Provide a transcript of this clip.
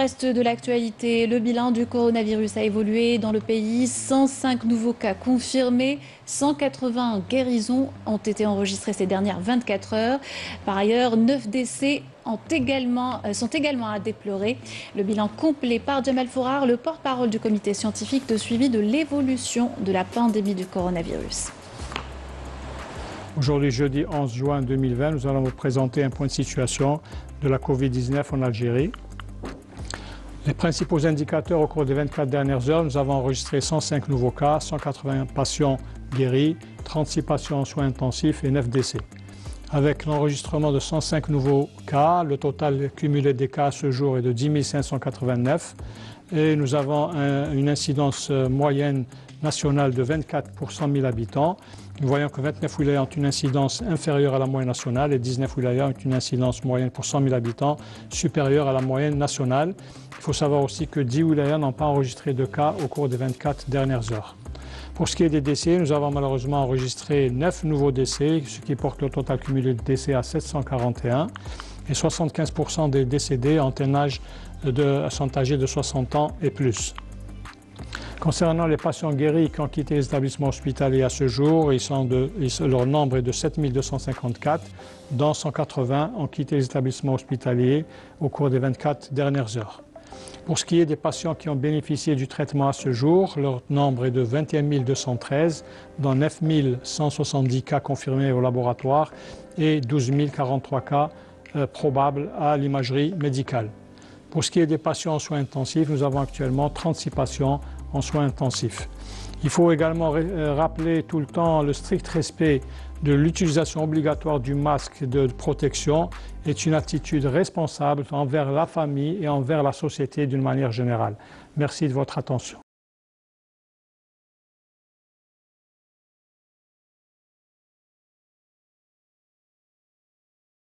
reste de l'actualité, le bilan du coronavirus a évolué dans le pays. 105 nouveaux cas confirmés, 180 guérisons ont été enregistrées ces dernières 24 heures. Par ailleurs, 9 décès sont également à déplorer. Le bilan complet par Djemal Fourar, le porte-parole du comité scientifique de suivi de l'évolution de la pandémie du coronavirus. Aujourd'hui, jeudi 11 juin 2020, nous allons vous présenter un point de situation de la Covid-19 en Algérie. Les principaux indicateurs au cours des 24 dernières heures, nous avons enregistré 105 nouveaux cas, 180 patients guéris, 36 patients en soins intensifs et 9 décès. Avec l'enregistrement de 105 nouveaux cas, le total cumulé des cas à ce jour est de 10 589 et nous avons une incidence moyenne nationale de 24 pour 100 000 habitants. Nous voyons que 29 wilayas ont une incidence inférieure à la moyenne nationale et 19 wilayas ont une incidence moyenne pour 100 000 habitants supérieure à la moyenne nationale. Il faut savoir aussi que 10 wilayas n'ont pas enregistré de cas au cours des 24 dernières heures. Pour ce qui est des décès, nous avons malheureusement enregistré 9 nouveaux décès, ce qui porte le total cumulé de décès à 741. Et 75% des décédés sont âgés de 60 ans et plus. Concernant les patients guéris qui ont quitté les établissements hospitaliers à ce jour, leur nombre est de 7 254, dont 180 ont quitté les établissements hospitaliers au cours des 24 dernières heures. Pour ce qui est des patients qui ont bénéficié du traitement à ce jour, leur nombre est de 21 213, dont 9 170 cas confirmés au laboratoire et 12 043 cas probables à l'imagerie médicale. Pour ce qui est des patients en soins intensifs, nous avons actuellement 36 patients en soins intensifs. Il faut également rappeler tout le temps le strict respect de l'utilisation obligatoire du masque de protection est une attitude responsable envers la famille et envers la société d'une manière générale. Merci de votre attention.